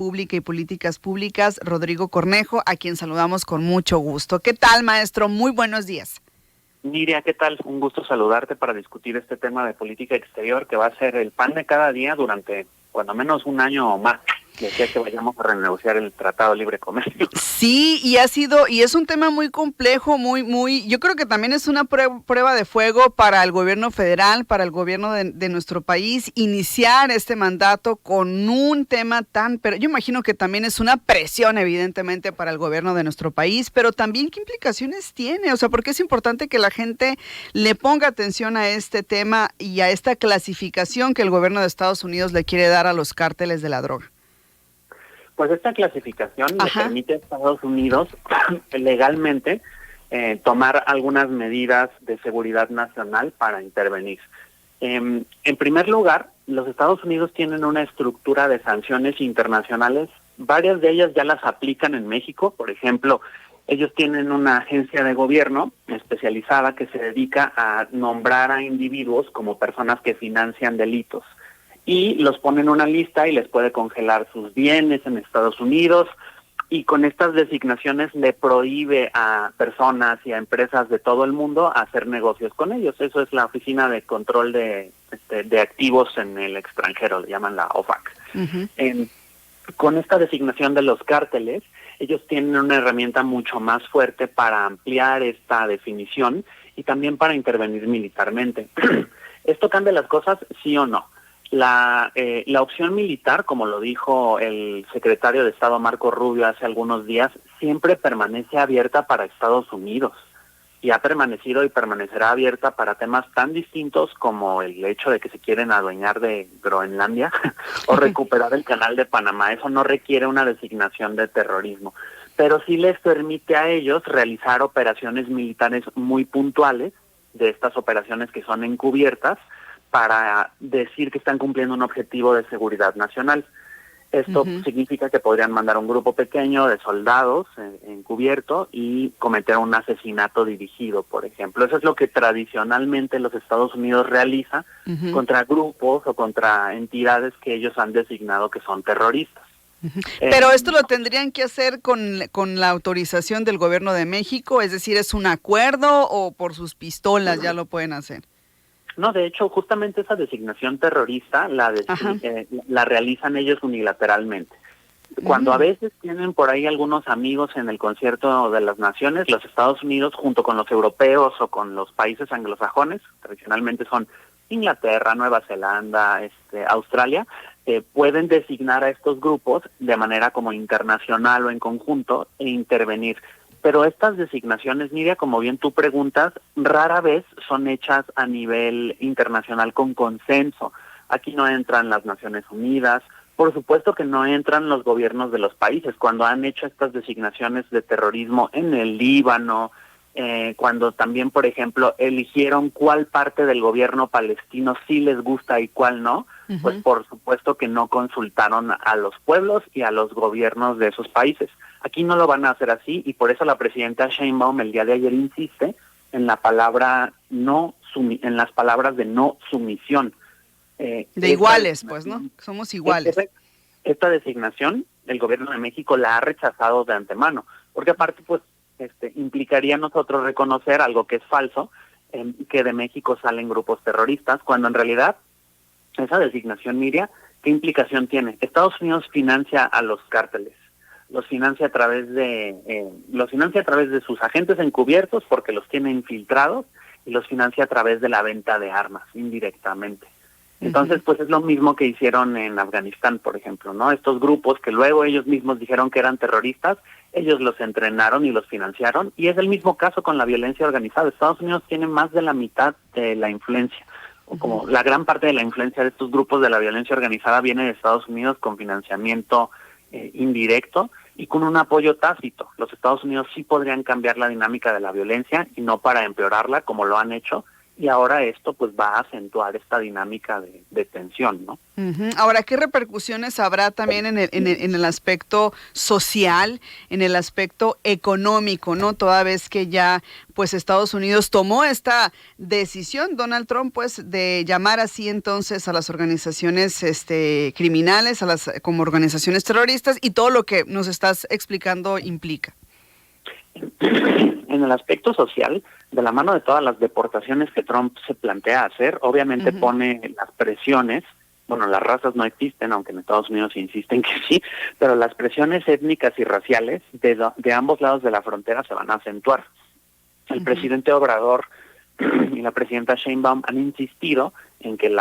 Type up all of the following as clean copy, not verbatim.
Pública y Políticas Públicas, Rodrigo Cornejo, a quien saludamos con mucho gusto. ¿Qué tal, maestro? Muy buenos días. Miriam, ¿qué tal? Un gusto saludarte para discutir este tema de política exterior que va a ser el pan de cada día durante, cuando menos, un año o más, decía que vayamos a renegociar el Tratado de Libre Comercio. Sí, y es un tema muy complejo, yo creo que también es una prueba de fuego para el gobierno federal, para el gobierno de nuestro país, iniciar este mandato con un tema pero yo imagino que también es una presión, evidentemente, para el gobierno de nuestro país, pero también qué implicaciones tiene, o sea, porque es importante que la gente le ponga atención a este tema y a esta clasificación que el gobierno de Estados Unidos le quiere dar a los cárteles de la droga. Pues esta clasificación le permite a Estados Unidos legalmente tomar algunas medidas de seguridad nacional para intervenir. En primer lugar, los Estados Unidos tienen una estructura de sanciones internacionales. Varias de ellas ya las aplican en México. Por ejemplo, ellos tienen una agencia de gobierno especializada que se dedica a nombrar a individuos como personas que financian delitos. Y los pone en una lista y les puede congelar sus bienes en Estados Unidos, y con estas designaciones le prohíbe a personas y a empresas de todo el mundo hacer negocios con ellos. Eso es la Oficina de Control de Activos en el Extranjero, le llaman la OFAC. Uh-huh. Con esta designación de los cárteles, ellos tienen una herramienta mucho más fuerte para ampliar esta definición y también para intervenir militarmente. ¿Esto cambia las cosas, sí o no? La opción militar, como lo dijo el secretario de Estado Marco Rubio hace algunos días, siempre permanece abierta para Estados Unidos, y ha permanecido y permanecerá abierta para temas tan distintos como el hecho de que se quieren adueñar de Groenlandia o recuperar el Canal de Panamá. Eso no requiere una designación de terrorismo, pero sí les permite a ellos realizar operaciones militares muy puntuales, de estas operaciones que son encubiertas, para decir que están cumpliendo un objetivo de seguridad nacional. Esto significa que podrían mandar un grupo pequeño de soldados encubierto y cometer un asesinato dirigido, por ejemplo. Eso es lo que tradicionalmente los Estados Unidos realiza contra grupos o contra entidades que ellos han designado que son terroristas. Pero esto lo tendrían que hacer con la autorización del gobierno de México, es decir, ¿es un acuerdo o por sus pistolas ya lo pueden hacer? No, de hecho, justamente esa designación terrorista la realizan ellos unilateralmente. Cuando a veces tienen por ahí algunos amigos en el Concierto de las Naciones, los Estados Unidos, junto con los europeos o con los países anglosajones, tradicionalmente son Inglaterra, Nueva Zelanda, Australia, pueden designar a estos grupos de manera como internacional o en conjunto e intervenir. Pero estas designaciones, Nidia, como bien tú preguntas, rara vez son hechas a nivel internacional con consenso. Aquí no entran las Naciones Unidas, por supuesto que no entran los gobiernos de los países. Cuando han hecho estas designaciones de terrorismo en el Líbano, cuando también, por ejemplo, eligieron cuál parte del gobierno palestino sí les gusta y cuál no, pues por supuesto que no consultaron a los pueblos y a los gobiernos de esos países. Aquí no lo van a hacer así, y por eso la presidenta Sheinbaum el día de ayer insiste en la palabra en las palabras de no sumisión. De iguales, pues, ¿no? Somos iguales. Esta designación, el gobierno de México la ha rechazado de antemano, porque aparte, pues, implicaría nosotros reconocer algo que es falso, que de México salen grupos terroristas, cuando en realidad esa designación, Miriam, ¿qué implicación tiene? Estados Unidos financia a los cárteles. Los financia a través de sus agentes encubiertos, porque los tiene infiltrados, y los financia a través de la venta de armas indirectamente. Entonces, pues es lo mismo que hicieron en Afganistán, por ejemplo, ¿no? Estos grupos que luego ellos mismos dijeron que eran terroristas, ellos los entrenaron y los financiaron, y es el mismo caso con la violencia organizada. Estados Unidos tiene más de la mitad de la influencia, o como la gran parte de la influencia de estos grupos de la violencia organizada viene de Estados Unidos con financiamiento indirecto y con un apoyo tácito. Los Estados Unidos sí podrían cambiar la dinámica de la violencia y no para empeorarla, como lo han hecho, y ahora esto pues va a acentuar esta dinámica de tensión, ¿no? Ahora, ¿qué repercusiones habrá también en el aspecto social, en el aspecto económico, ¿no? Toda vez que ya pues Estados Unidos tomó esta decisión, Donald Trump, pues de llamar así entonces a las organizaciones criminales, como organizaciones terroristas, y todo lo que nos estás explicando implica. En el aspecto social, de la mano de todas las deportaciones que Trump se plantea hacer, obviamente pone las presiones. Bueno, las razas no existen, aunque en Estados Unidos insisten que sí, pero las presiones étnicas y raciales de ambos lados de la frontera se van a acentuar. El presidente Obrador y la presidenta Sheinbaum han insistido en que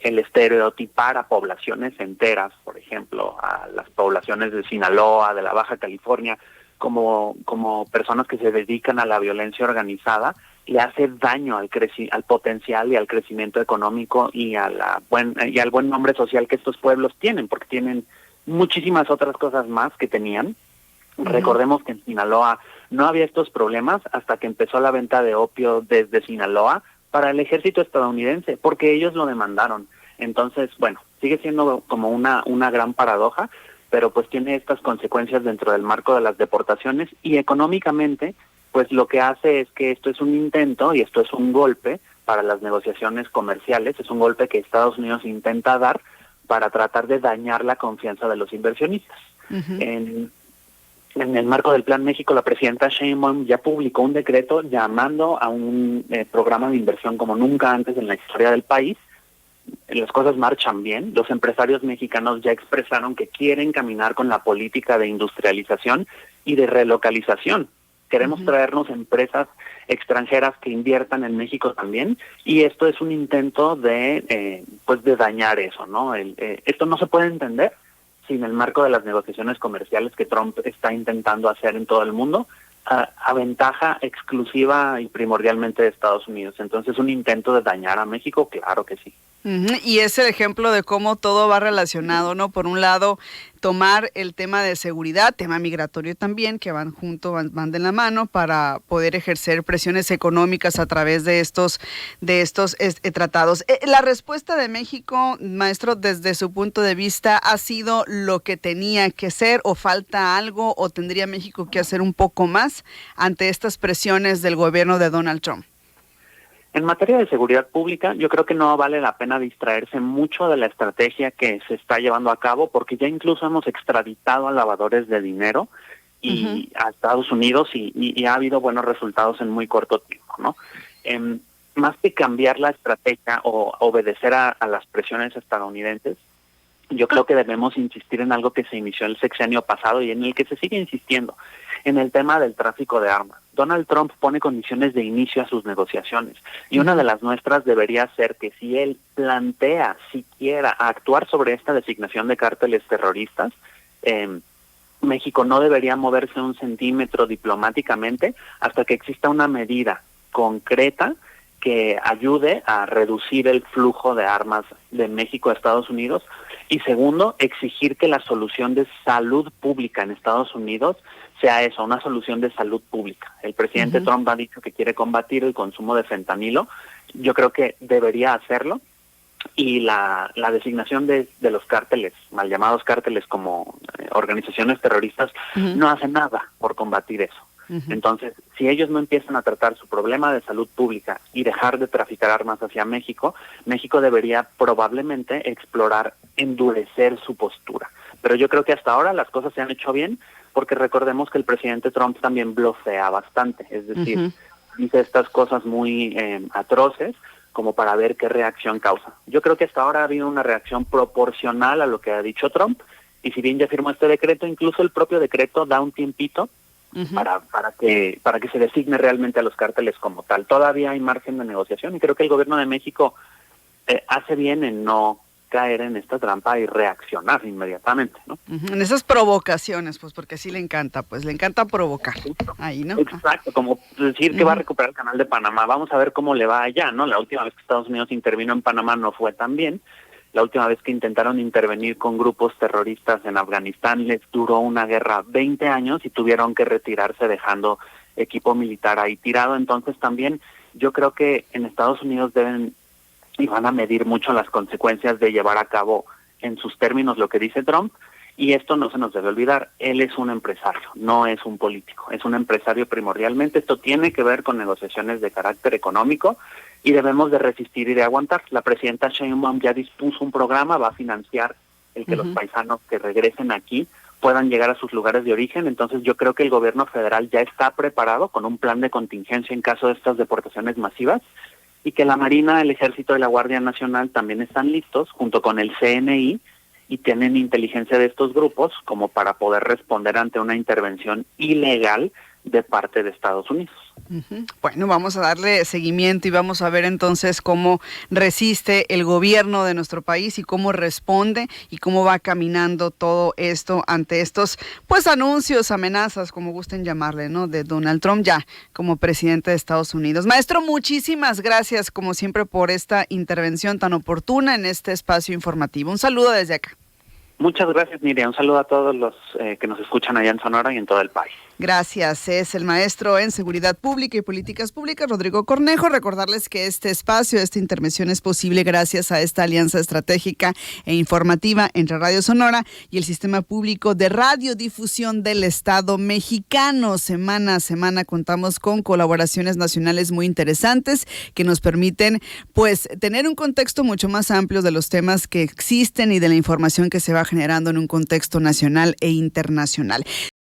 el estereotipar a poblaciones enteras, por ejemplo, a las poblaciones de Sinaloa, de la Baja California, como personas que se dedican a la violencia organizada, le hace daño al potencial y al crecimiento económico y al buen nombre social que estos pueblos tienen, porque tienen muchísimas otras cosas más que tenían. Recordemos que en Sinaloa no había estos problemas hasta que empezó la venta de opio desde Sinaloa para el ejército estadounidense, porque ellos lo demandaron. Entonces, bueno, sigue siendo como una gran paradoja, pero pues tiene estas consecuencias dentro del marco de las deportaciones, y económicamente pues lo que hace es que esto es un intento y esto es un golpe para las negociaciones comerciales, es un golpe que Estados Unidos intenta dar para tratar de dañar la confianza de los inversionistas. En el marco del Plan México, la presidenta Sheinbaum ya publicó un decreto llamando a un programa de inversión como nunca antes en la historia del país. Las cosas marchan bien, los empresarios mexicanos ya expresaron que quieren caminar con la política de industrialización y de relocalización. Queremos traernos empresas extranjeras que inviertan en México también, y esto es un intento de dañar eso, ¿no? Esto no se puede entender sin el marco de las negociaciones comerciales que Trump está intentando hacer en todo el mundo, a ventaja exclusiva y primordialmente de Estados Unidos. Entonces, un intento de dañar a México, claro que sí. Y es el ejemplo de cómo todo va relacionado, ¿no? Por un lado, tomar el tema de seguridad, tema migratorio también, que van junto, van de la mano para poder ejercer presiones económicas a través de estos tratados. La respuesta de México, maestro, desde su punto de vista, ¿ha sido lo que tenía que ser, o falta algo, o tendría México que hacer un poco más ante estas presiones del gobierno de Donald Trump? En materia de seguridad pública, yo creo que no vale la pena distraerse mucho de la estrategia que se está llevando a cabo, porque ya incluso hemos extraditado a lavadores de dinero y a Estados Unidos y ha habido buenos resultados en muy corto tiempo, ¿no? Más que cambiar la estrategia o obedecer a las presiones estadounidenses, yo creo que debemos insistir en algo que se inició el sexenio pasado y en el que se sigue insistiendo, en el tema del tráfico de armas. Donald Trump pone condiciones de inicio a sus negociaciones, y una de las nuestras debería ser que si él plantea siquiera actuar sobre esta designación de cárteles terroristas, México no debería moverse un centímetro diplomáticamente hasta que exista una medida concreta que ayude a reducir el flujo de armas de México a Estados Unidos. Y segundo, exigir que la solución de salud pública en Estados Unidos sea eso, una solución de salud pública. El presidente Trump ha dicho que quiere combatir el consumo de fentanilo. Yo creo que debería hacerlo. Y la designación de los cárteles, mal llamados cárteles como organizaciones terroristas, no hace nada por combatir eso. Entonces, si ellos no empiezan a tratar su problema de salud pública y dejar de traficar armas hacia México, México debería probablemente explorar endurecer su postura. Pero yo creo que hasta ahora las cosas se han hecho bien, porque recordemos que el presidente Trump también blofea bastante, es decir, dice estas cosas muy atroces como para ver qué reacción causa. Yo creo que hasta ahora ha habido una reacción proporcional a lo que ha dicho Trump, y si bien ya firmó este decreto, incluso el propio decreto da un tiempito para que se designe realmente a los cárteles como tal. Todavía hay margen de negociación, y creo que el gobierno de México hace bien en no caer en esta trampa y reaccionar inmediatamente, ¿no? En esas provocaciones, pues porque sí le encanta provocar. Ahí, ¿no? Exacto, como decir que va a recuperar el canal de Panamá. Vamos a ver cómo le va allá, ¿no? La última vez que Estados Unidos intervino en Panamá no fue tan bien. La última vez que intentaron intervenir con grupos terroristas en Afganistán les duró una guerra 20 años y tuvieron que retirarse dejando equipo militar ahí tirado. Entonces también yo creo que en Estados Unidos deben y van a medir mucho las consecuencias de llevar a cabo en sus términos lo que dice Trump, y esto no se nos debe olvidar. Él es un empresario, no es un político, es un empresario primordialmente. Esto tiene que ver con negociaciones de carácter económico y debemos de resistir y de aguantar. La presidenta Sheinbaum ya dispuso un programa, va a financiar el que los paisanos que regresen aquí puedan llegar a sus lugares de origen. Entonces yo creo que el gobierno federal ya está preparado con un plan de contingencia en caso de estas deportaciones masivas, y que la Marina, el Ejército y la Guardia Nacional también están listos, junto con el CNI, y tienen inteligencia de estos grupos como para poder responder ante una intervención ilegal de parte de Estados Unidos. Bueno, vamos a darle seguimiento y vamos a ver entonces cómo resiste el gobierno de nuestro país y cómo responde y cómo va caminando todo esto ante estos, pues, anuncios, amenazas, como gusten llamarle, ¿no?, de Donald Trump ya como presidente de Estados Unidos. Maestro, muchísimas gracias como siempre por esta intervención tan oportuna en este espacio informativo. Un saludo desde acá. Muchas gracias, Nidia. Un saludo a todos los que nos escuchan allá en Sonora y en todo el país. Gracias. Es el maestro en Seguridad Pública y Políticas Públicas, Rodrigo Cornejo. Recordarles que este espacio, esta intervención es posible gracias a esta alianza estratégica e informativa entre Radio Sonora y el Sistema Público de Radiodifusión del Estado mexicano. Semana a semana contamos con colaboraciones nacionales muy interesantes que nos permiten, pues, tener un contexto mucho más amplio de los temas que existen y de la información que se va generando en un contexto nacional e internacional.